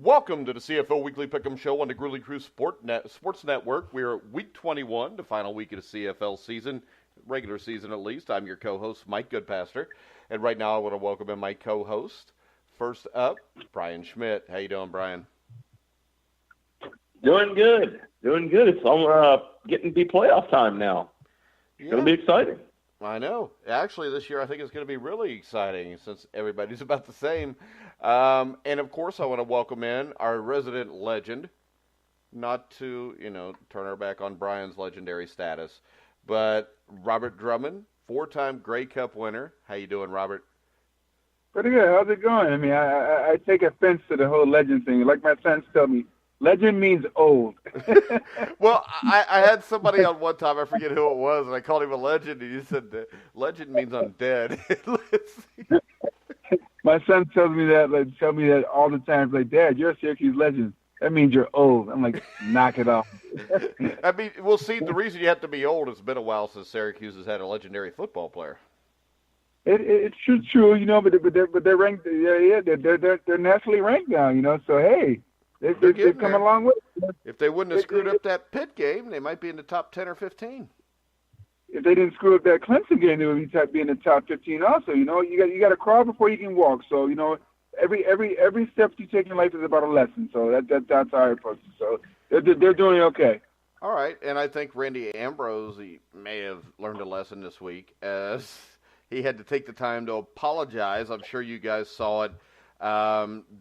Welcome to the CFL Weekly Pick'em Show on the Gruely Crew Sports Network. We're at week 21, the final week of the CFL season, regular season at least. I'm your co-host, Mike Goodpaster. And right now I want to welcome in my co-host. First up, Brian Schmidt. How you doing, Brian? Doing good. It's getting to be playoff time now. It's going to be exciting. I know. Actually, this year I think it's going to be really exciting since everybody's about the same. And, of course, I want to welcome in our resident legend, not to, turn our back on Brian's legendary status, but Robert Drummond, four-time Grey Cup winner. How you doing, Robert? Pretty good. How's it going? I mean, I take offense to the whole legend thing. Like my sons tell me, legend means old. Well, I had somebody on one time, I forget who it was, and I called him a legend, and he said, legend means I'm dead. My son tells me that all the time. Like, Dad, you're a Syracuse legend. That means you're old. I'm like, knock it off. I mean, well, see, the reason you have to be old is it's been a while since Syracuse has had a legendary football player. It's true, but they're ranked. Yeah, they're nationally ranked now, So hey, they've come a long way. If they wouldn't have screwed up that Pitt game, they might be in the top 10 or 15. If they didn't screw up that Clemson game, they would be in the top 15 also. You got to crawl before you can walk. So every step you take in life is about a lesson. So that's how I approach it. So they're doing okay. All right, and I think Randy Ambrose may have learned a lesson this week as he had to take the time to apologize. I'm sure you guys saw it.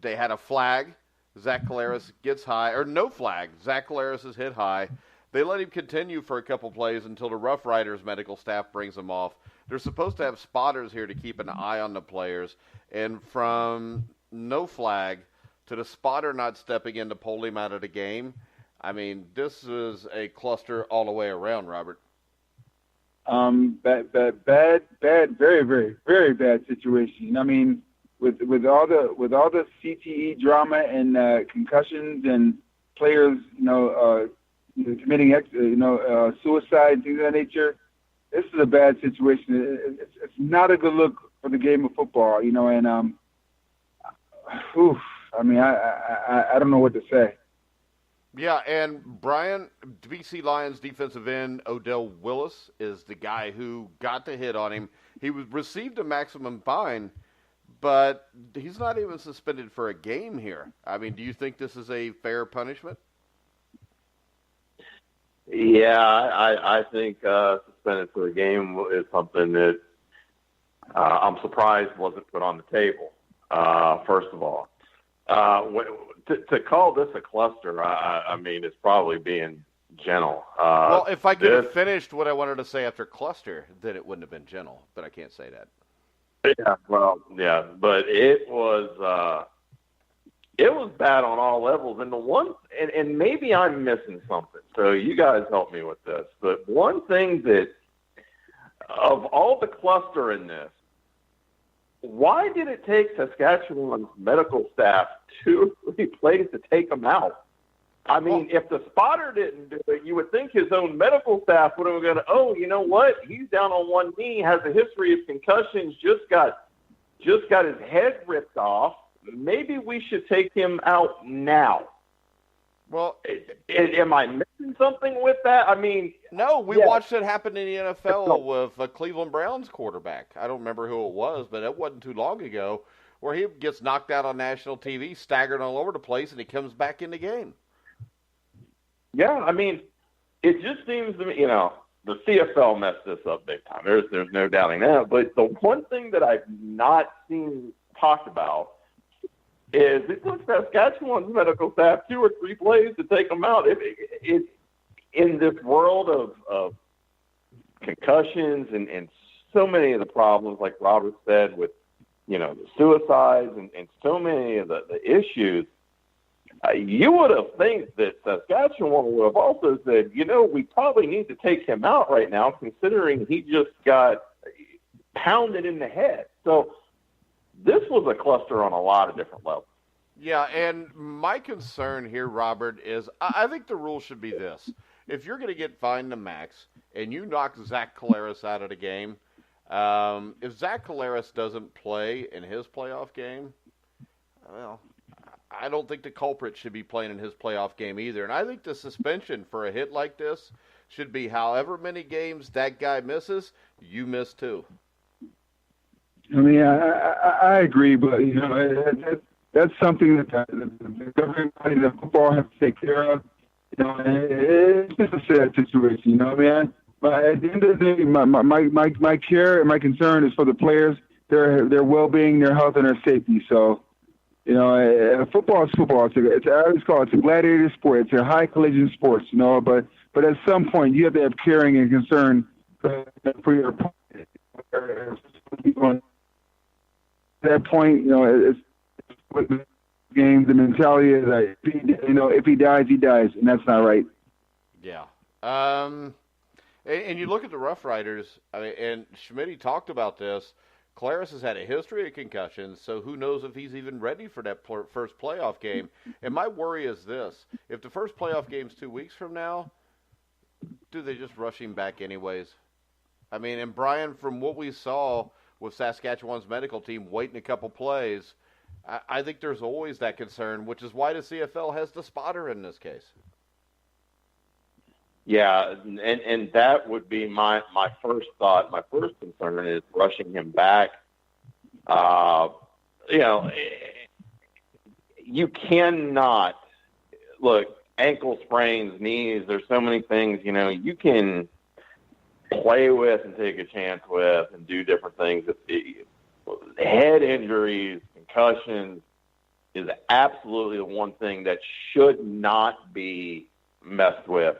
They had a flag. Zach Collaros gets high, or no flag. Zach Collaros is hit high. They let him continue for a couple plays until the Rough Riders medical staff brings him off. They're supposed to have spotters here to keep an eye on the players. And from no flag to the spotter not stepping in to pull him out of the game, I mean, this is a cluster all the way around, Robert. Bad, very, very, very bad situation. I mean, with all the CTE drama and concussions and players, committing suicide, things of that nature, this is a bad situation. It's not a good look for the game of football, and I mean, I don't know what to say. Yeah, and Brian, BC Lions defensive end Odell Willis is the guy who got the hit on him. He received a maximum fine, but he's not even suspended for a game here. I mean, do you think this is a fair punishment? Yeah, I think suspended for a game is something that I'm surprised wasn't put on the table, first of all. To call this a cluster, I mean, it's probably being gentle. Well, if I could have finished what I wanted to say after cluster, then it wouldn't have been gentle, but I can't say that. Yeah, but it was bad on all levels. And and maybe I'm missing something, so you guys help me with this. But one thing that, of all the cluster in this, why did it take Saskatchewan's medical staff 2 or 3 plays to take him out? I mean, if the spotter didn't do it, you would think his own medical staff would have gone, oh, you know what? He's down on one knee, has a history of concussions, just got his head ripped off. Maybe we should take him out now. Well, am I missing something with that? I mean, no, we watched it happen in the NFL with a Cleveland Browns quarterback. I don't remember who it was, but it wasn't too long ago, where he gets knocked out on national TV, staggered all over the place, and he comes back in the game. Yeah, I mean, it just seems to me, the CFL messed this up big time. There's no doubting that. But the one thing that I've not seen talked about is it took Saskatchewan's medical staff 2 or 3 plays to take them out. It in this world of concussions and so many of the problems, like Robert said, with the suicides and so many of the issues, you would have think that Saskatchewan would have also said, we probably need to take him out right now, considering he just got pounded in the head. So this was a cluster on a lot of different levels. Yeah, and my concern here, Robert, is I think the rule should be this. If you're going to get fined the max and you knock Zach Collaros out of the game, if Zach Collaros doesn't play in his playoff game, well, I don't think the culprit should be playing in his playoff game either. And I think the suspension for a hit like this should be however many games that guy misses, you miss too. I mean, I agree, but that's something that the governing body, the football, has to take care of. It's just a sad situation. But at the end of the day, my care and my concern is for the players, their well-being, their health, and their safety. So, football is football. I always call it a gladiator sport. It's a high collision sport. But at some point, you have to have caring and concern for your opponent. At that point, it's the game. The mentality is like, if he dies, he dies, and that's not right. Yeah. And you look at the Rough Riders. I mean, and Schmidt talked about this. Collaros has had a history of concussions, so who knows if he's even ready for that first playoff game. And my worry is this: if the first playoff game's 2 weeks from now, do they just rush him back anyways? I mean, and Brian, from what we saw with Saskatchewan's medical team waiting a couple plays, I think there's always that concern, which is why the CFL has the spotter in this case. Yeah, and that would be my first thought. My first concern is rushing him back. You cannot look, ankle sprains, knees. There's so many things you can play with and take a chance with and do different things. Head injuries, concussions is absolutely the one thing that should not be messed with.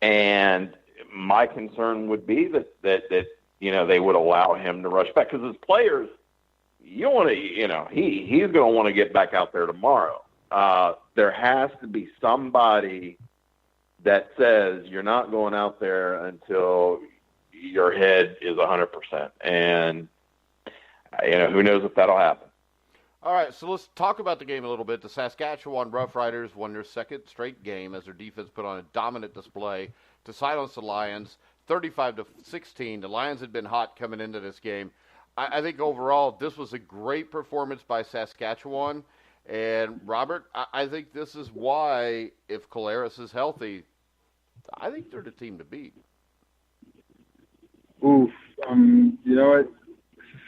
And my concern would be that they would allow him to rush back, because as players, you want to, he's going to want to get back out there tomorrow. There has to be somebody that says you're not going out there until your head is 100%. And, who knows if that'll happen. All right, so let's talk about the game a little bit. The Saskatchewan Roughriders won their second straight game as their defense put on a dominant display to silence the Lions, 35-16. The Lions had been hot coming into this game. I think overall this was a great performance by Saskatchewan. And, Robert, I think this is why, if Collaros is healthy, I think they're the team to beat. Oof. You know what?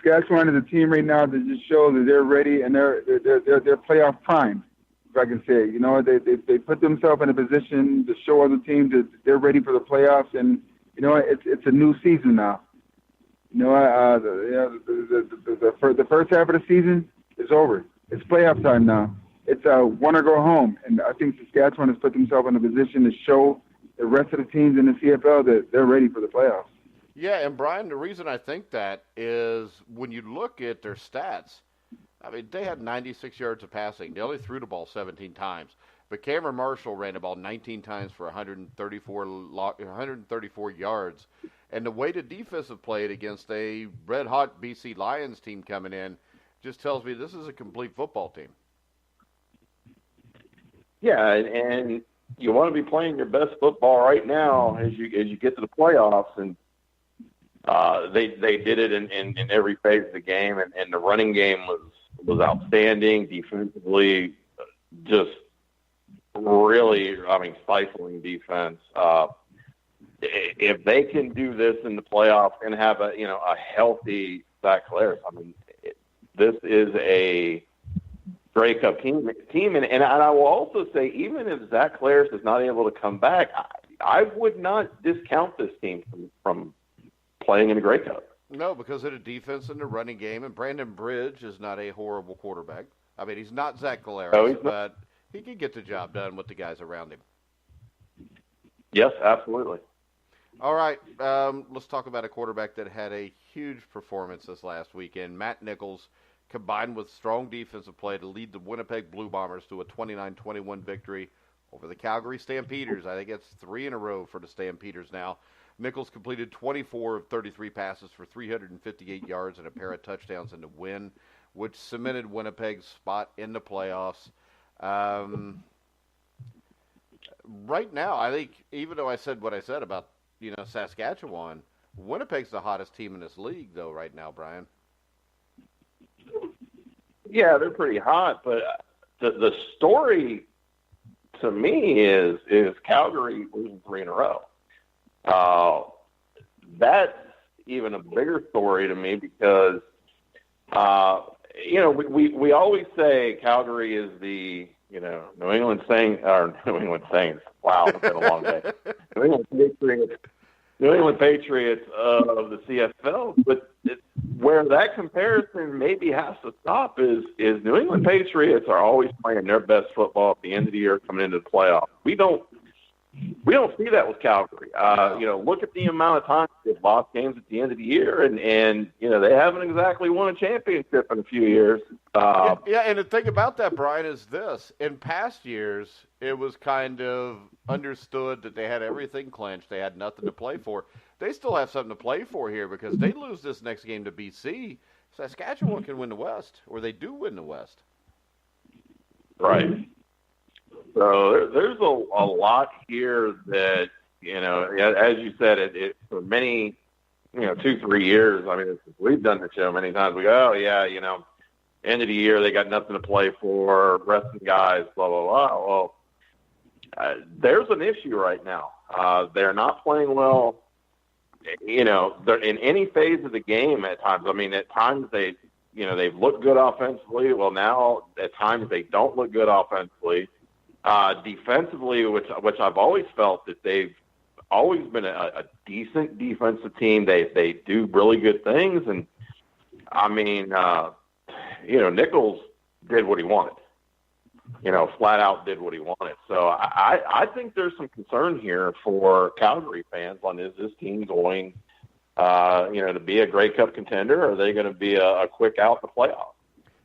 Saskatchewan is a team right now that just shows that they're ready and they're playoff prime, if I can say. They put themselves in a position to show other teams that they're ready for the playoffs, and it's a new season now. The first half of the season is over. It's playoff time now. It's win or go home, and I think Saskatchewan has put themselves in a position to show the rest of the teams in the CFL that they're ready for the playoffs. Yeah, and Brian, the reason I think that is when you look at their stats, I mean, they had 96 yards of passing. They only threw the ball 17 times. But Cameron Marshall ran the ball 19 times for 134 yards. And the way the defense have played against a red-hot BC Lions team coming in just tells me this is a complete football team. Yeah, and you want to be playing your best football right now as you get to the playoffs, and they did it in every phase of the game, and the running game was outstanding. Defensively, just really, stifling defense. If they can do this in the playoffs and have a healthy Zach Collaros, this is a Grey Cup team, and I will also say, even if Zach Collaros is not able to come back, I would not discount this team from playing in the Grey Cup. No, because of the defense and the running game, and Brandon Bridge is not a horrible quarterback. I mean, he's not Zach Collaros, but he can get the job done with the guys around him. Yes, absolutely. All right, let's talk about a quarterback that had a huge performance this last weekend. Matt Nichols, combined with strong defensive play to lead the Winnipeg Blue Bombers to a 29-21 victory over the Calgary Stampeders. I think it's 3 in a row for the Stampeders now. Nichols completed 24 of 33 passes for 358 yards and a pair of touchdowns in the win, which cemented Winnipeg's spot in the playoffs. Right now, I think, even though I said what I said about Saskatchewan, Winnipeg's the hottest team in this league, though, right now, Brian. Yeah, they're pretty hot, but the story to me is Calgary losing 3 in a row. That's even a bigger story to me because, we always say Calgary is the, New England Saints. Wow, it's been a long day. New England Patriots of the CFL, but where that comparison maybe has to stop is New England Patriots are always playing their best football at the end of the year coming into the playoffs. We don't see that with Calgary. Look at the amount of times they've lost games at the end of the year, and they haven't exactly won a championship in a few years. And the thing about that, Brian, is this. In past years, it was kind of understood that they had everything clinched. They had nothing to play for. They still have something to play for here because they lose this next game to BC. Saskatchewan can win the West, or they do win the West. Right. So there's a lot here that, as you said, it for many, 2-3 years. I mean, we've done the show many times. We go, end of the year, they got nothing to play for, resting guys, blah, blah, blah. Well, there's an issue right now. They're not playing well, they're in any phase of the game at times. I mean, at times they've looked good offensively. Well, now at times they don't look good offensively. Defensively, which I've always felt that they've always been a decent defensive team. They do really good things. And, I mean, Nichols did what he wanted. Flat out did what he wanted. So I think there's some concern here for Calgary fans on is this team going, to be a Grey Cup contender, or are they going to be a quick out in the playoffs?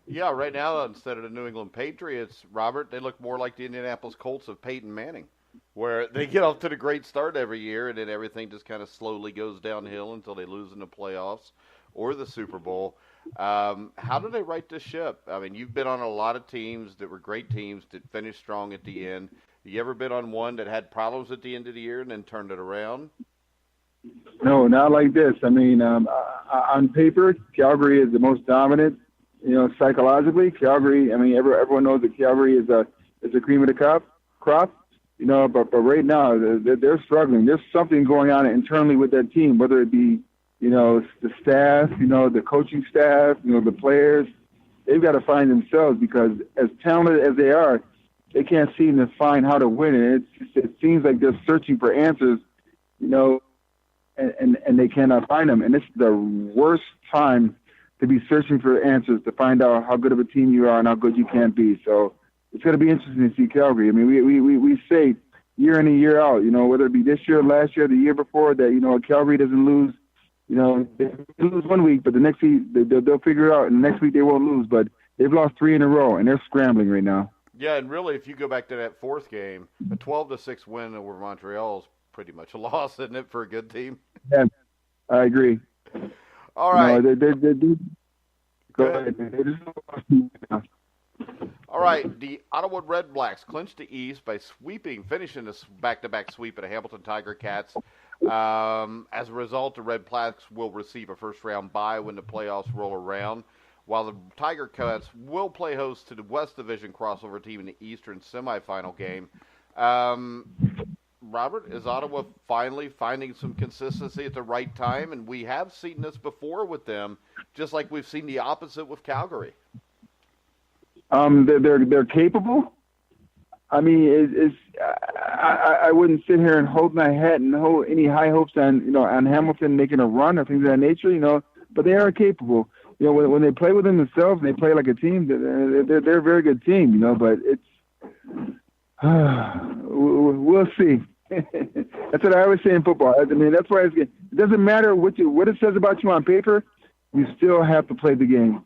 Yeah, right now, instead of the New England Patriots, Robert, they look more like the Indianapolis Colts of Peyton Manning, where they get off to the great start every year, and then everything just kind of slowly goes downhill until they lose in the playoffs or the Super Bowl. How do they right this ship? I mean, you've been on a lot of teams that were great teams that finished strong at the end. You ever been on one that had problems at the end of the year and then turned it around? No, not like this. I mean, on paper, Calgary is the most dominant. Psychologically, Calgary. I mean, everyone knows that Calgary is a cream of the crop. But right now they're struggling. There's something going on internally with that team, whether it be the staff, the coaching staff, the players. They've got to find themselves because as talented as they are, they can't seem to find how to win. And it seems like they're searching for answers, and they cannot find them. And it's the worst time to be searching for answers to find out how good of a team you are and how good you can be. So it's going to be interesting to see Calgary. I mean, we say year in and year out, whether it be this year, last year, the year before, that, Calgary doesn't lose. They lose one week, but the next week they'll figure it out, and the next week they won't lose. But they've lost 3 in a row, and they're scrambling right now. Yeah, and really, if you go back to that fourth game, a 12-6 win over Montreal is pretty much a loss, isn't it, for a good team? Yeah, I agree. All right. No, go ahead. All right. The Ottawa Red Blacks clinched the East by finishing this back-to-back sweep at the Hamilton Tiger Cats. As a result, the Red Blacks will receive a first-round bye when the playoffs roll around, while the Tiger Cats will play host to the West Division crossover team in the Eastern semifinal game. Robert, is Ottawa finally finding some consistency at the right time? And we have seen this before with them, just like we've seen the opposite with Calgary. They're capable. I mean, I wouldn't sit here and hold my hat and hold any high hopes on on Hamilton making a run or things of that nature. But they are capable. When they play within themselves and they play like a team, they're a very good team. But it's we'll see. That's what I always say in football. I mean, that's why it doesn't matter what it says about you on paper. You still have to play the game.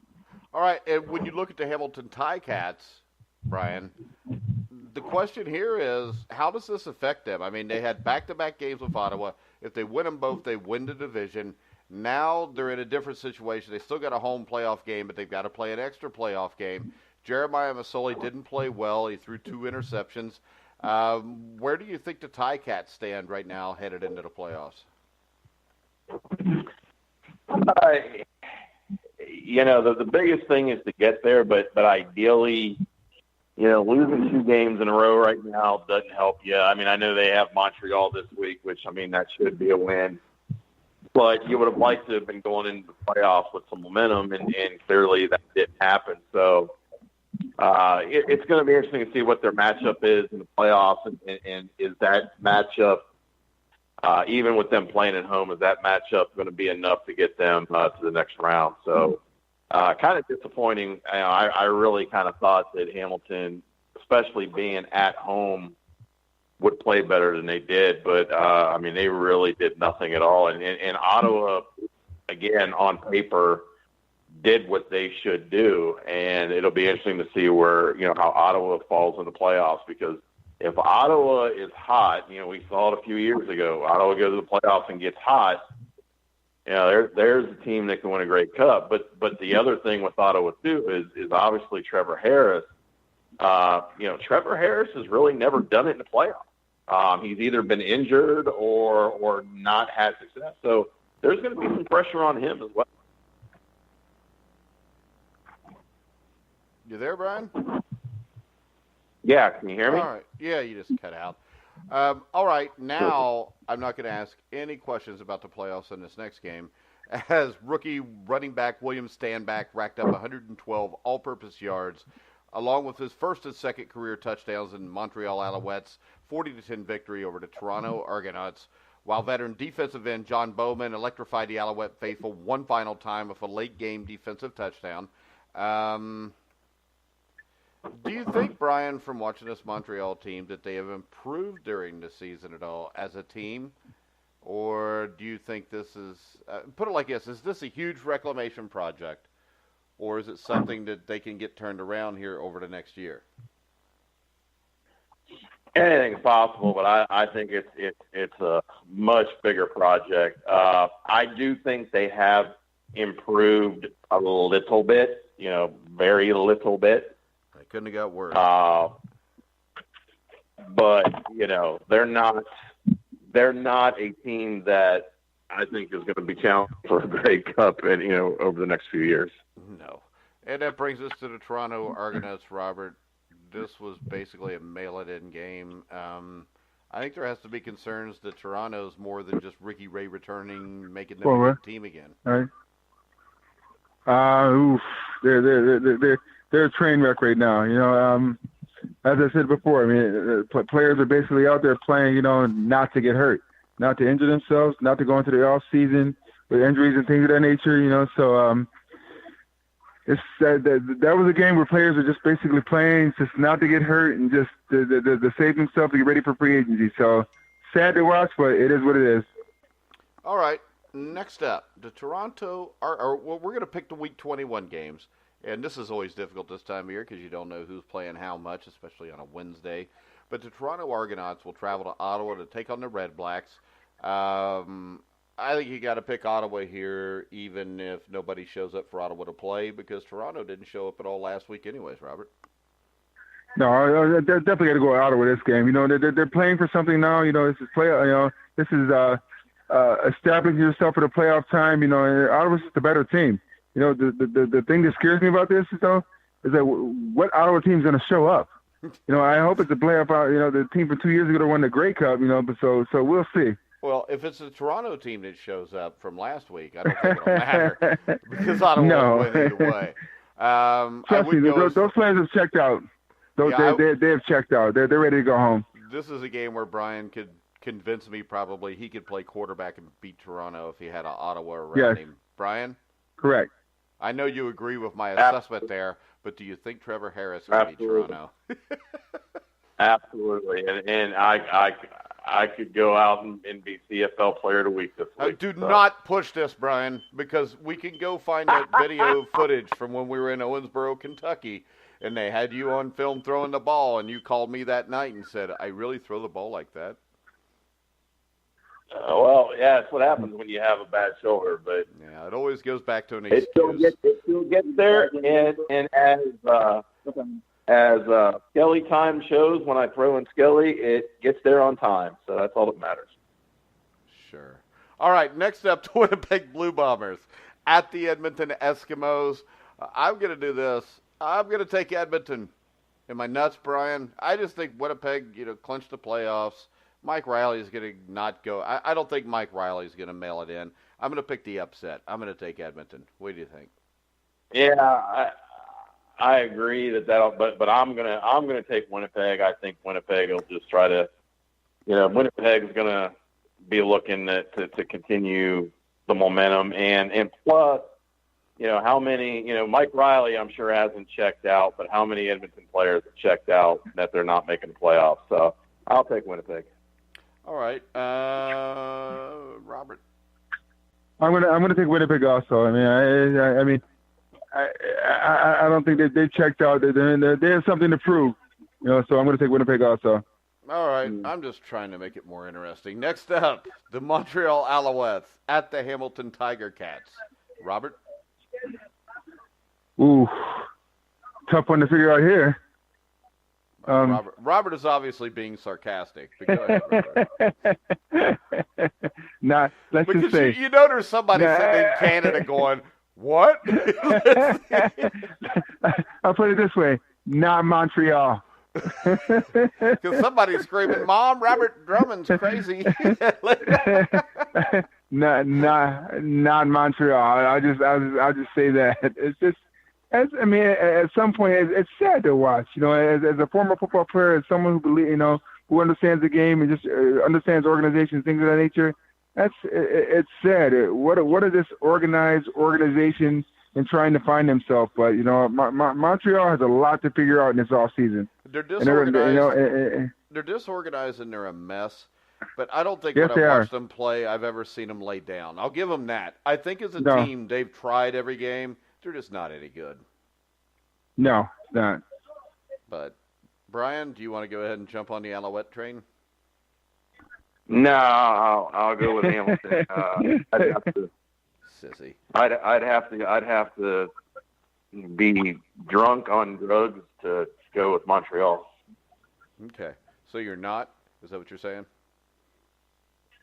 All right, and when you look at the Hamilton Ticats, Brian, the question here is, how does this affect them? I mean, they had back-to-back games with Ottawa. If they win them both, they win the division. Now they're in a different situation. They still got a home playoff game, but they've got to play an extra playoff game. Jeremiah Masoli didn't play well. He threw 2 interceptions. Where do you think the Ticats stand right now headed into the playoffs? The biggest thing is to get there, but ideally, losing 2 games in a row right now doesn't help you. I mean, I know they have Montreal this week, which, I mean, that should be a win. But you would have liked to have been going into the playoffs with some momentum, and clearly that didn't happen. So it's going to be interesting to see what their matchup is in the playoffs, and is that matchup, even with them playing at home, is that matchup going to be enough to get them to the next round? So kind of disappointing. I really kind of thought that Hamilton, especially being at home, would play better than they did. But, I mean, they really did nothing at all. And Ottawa, again, on paper, did what they should do. And it'll be interesting to see where, how Ottawa falls in the playoffs, because if Ottawa is hot, we saw it a few years ago, Ottawa goes to the playoffs and gets hot, there's a team that can win a Grey Cup. But the other thing with Ottawa, too, is obviously Trevor Harris. Trevor Harris has really never done it in the playoffs. He's either been injured or not had success. So there's going to be some pressure on him as well. You there, Brian? Yeah, can you hear me? All right. Yeah, you just cut out. All right, now I'm not going to ask any questions about the playoffs in this next game, as rookie running back William Stanback racked up 112 all-purpose yards, along with his first and second career touchdowns in Montreal Alouettes' 40-10 victory over the Toronto Argonauts, while veteran defensive end John Bowman electrified the Alouette faithful one final time with a late-game defensive touchdown. Do you think, Brian, from watching this Montreal team, that they have improved during the season at all as a team? Or do you think this is, put it like this, is this a huge reclamation project? Or is it something that they can get turned around here over the next year? Anything's possible, but I think it's a much bigger project. I do think they have improved a little bit, very little bit. Couldn't have got worse. But they're not a team that I think is going to be challenged for a Grey Cup, and over the next few years. No, and that brings us to the Toronto Argonauts, Robert. This was basically a mail-it-in game. I think there has to be concerns that Toronto's more than just Ricky Ray returning, making them a good team again. All right. They're a train wreck right now. As I said before, I mean, players are basically out there playing, not to get hurt, not to injure themselves, not to go into the off season with injuries and things of that nature. So it's that was a game where players are just basically playing just not to get hurt and just to save themselves to get ready for free agency. So sad to watch, but it is what it is. All right. Next up, the Toronto we're going to pick the Week 21 games. And this is always difficult this time of year because you don't know who's playing how much, especially on a Wednesday. But the Toronto Argonauts will travel to Ottawa to take on the Red Blacks. I think you got to pick Ottawa here, even if nobody shows up for Ottawa to play, because Toronto didn't show up at all last week anyways, Robert. No, I definitely got to go Ottawa this game. They're playing for something now. This is this is establishing yourself for the playoff time. Ottawa's just a better team. The thing that scares me about this is that what Ottawa team's going to show up. I hope it's a playoff. The team from 2 years ago that won the Grey Cup. But so we'll see. Well, if it's the Toronto team that shows up from last week, I don't think it'll matter because Ottawa will win either way. Trust me, those players have checked out. They have checked out. They're ready to go home. This is a game where Brian could convince me probably he could play quarterback and beat Toronto if he had an Ottawa around him. Brian? Correct. I know you agree with my assessment there, but do you think Trevor Harris will beat Toronto? Absolutely, and I could go out and be CFL Player of the Week this week. Do not push this, Brian, because we can go find that video footage from when we were in Owensboro, Kentucky, and they had you on film throwing the ball, and you called me that night and said, "I really throw the ball like that?" Well, yeah, that's what happens when you have a bad shoulder. But yeah, it always goes back to an excuse. It still gets there, and as Skelly time shows, when I throw in Skelly, it gets there on time. So that's all that matters. Sure. All right, next up, the Winnipeg Blue Bombers at the Edmonton Eskimos. I'm going to do this. I'm going to take Edmonton. Am I nuts, Brian? I just think Winnipeg, clinched the playoffs. Mike Riley is going to not go. I don't think Mike Riley is going to mail it in. I'm going to pick the upset. I'm going to take Edmonton. What do you think? Yeah, I agree but I'm gonna take Winnipeg. I think Winnipeg will just try to, Winnipeg is gonna be looking to continue the momentum and plus, how many, Mike Riley I'm sure hasn't checked out, but how many Edmonton players have checked out that they're not making the playoffs? So I'll take Winnipeg. All right, Robert. I'm gonna take Winnipeg also. I mean. I don't think they checked out. They have something to prove, so I'm going to take Winnipeg also. All right, I'm just trying to make it more interesting. Next up, the Montreal Alouettes at the Hamilton Tiger Cats. Robert? Ooh, tough one to figure out here. Robert is obviously being sarcastic. But go ahead, Nah, let's because just say. There's somebody sitting in Canada going, what? I'll put it this way: not Montreal. Because somebody's screaming, "Mom, Robert Drummond's crazy." not Montreal. I'll just say that it's just. At some point, it's sad to watch. As a former football player, as someone who who understands the game and just understands organizations, things of that nature. It's sad. What are this organized organization and trying to find themselves? But Montreal has a lot to figure out in this off season. They're disorganized. They're disorganized and they're a mess. But I don't think when I watched them play, I've ever seen them lay down. I'll give them that. I think as a team, they've tried every game. They're just not any good. No, it's not. But Brian, do you want to go ahead and jump on the Alouette train? No, I'll go with Hamilton. I'd have to. Sissy. I'd have to be drunk on drugs to go with Montreal. Okay, so you're not? Is that what you're saying?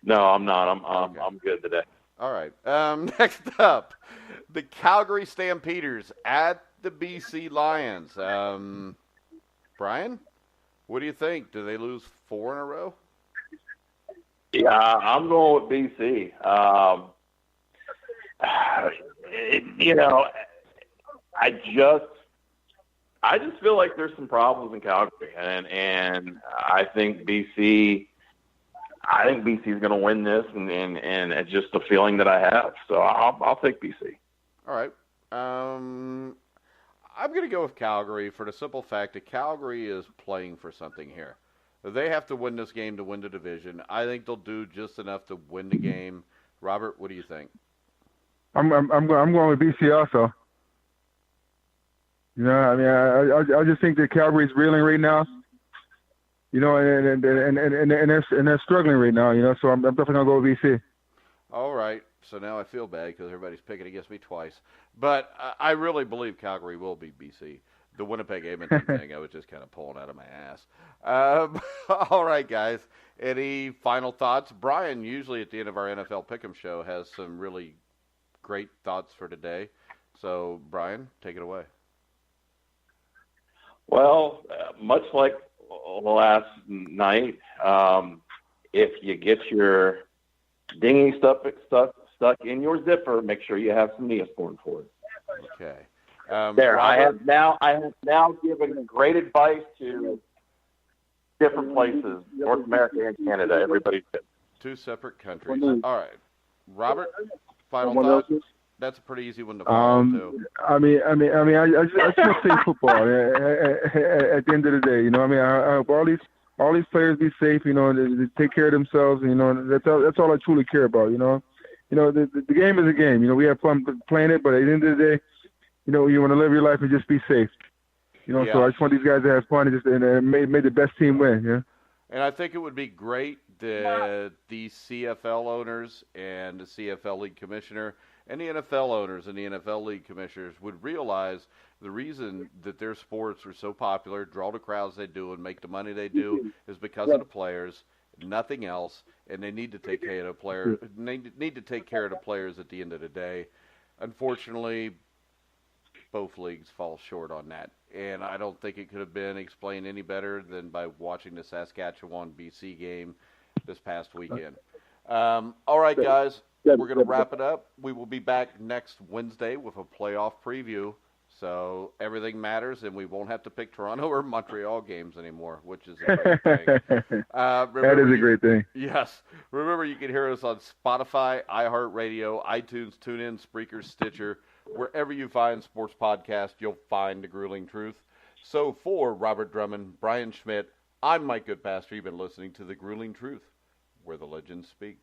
No, I'm not. I'm good today. All right. Next up, the Calgary Stampeders at the BC Lions. Brian, what do you think? Do they lose 4 in a row? Yeah, I'm going with BC. I just feel like there's some problems in Calgary, and I think BC. I think BC is going to win this, and it's just a feeling that I have. So I'll take BC. All right. I'm going to go with Calgary for the simple fact that Calgary is playing for something here. They have to win this game to win the division. I think they'll do just enough to win the game. Robert, what do you think? I'm going with BC also. I just think that Calgary's reeling right now. And they're struggling right now. So I'm definitely gonna go with BC. All right. So now I feel bad because everybody's picking against me twice. But I really believe Calgary will beat BC. The Winnipeg Edmonton thing, I was just kind of pulling out of my ass. All right, guys. Any final thoughts? Brian, usually at the end of our NFL Pick'em show, has some really great thoughts for today. So, Brian, take it away. Well, much like last night, if you get your dinghy stuck in your zipper, make sure you have some Neosporin for it. Okay. Robert, I have now given great advice to different places, North America and Canada. Everybody's good. 2 separate countries. All right, Robert. Final thoughts. That's a pretty easy one to follow too. I just say football. At the end of the day, I hope all these players be safe. They take care of themselves. That's all I truly care about. The game is a game. We have fun playing it, but at the end of the day, you want to live your life and just be safe. So I just want these guys to have fun and make the best team win. Yeah. And I think it would be great that the CFL owners and the CFL League Commissioner and the NFL owners and the NFL League Commissioners would realize the reason that their sports are so popular, draw the crowds they do, and make the money they do is because of the players, nothing else. And they need to take care of the players. They need to take care of the players at the end of the day. Unfortunately, both leagues fall short on that. And I don't think it could have been explained any better than by watching the Saskatchewan-BC game this past weekend. All right, guys, we're going to wrap it up. We will be back next Wednesday with a playoff preview. So everything matters, and we won't have to pick Toronto or Montreal games anymore, which is a great thing. That is a great thing. Yes. Remember, you can hear us on Spotify, iHeartRadio, iTunes, TuneIn, Spreaker, Stitcher. Wherever you find sports podcasts, you'll find The Grueling Truth. So for Robert Drummond, Brian Schmidt, I'm Mike Goodpaster. You've been listening to The Grueling Truth, where the legends speak.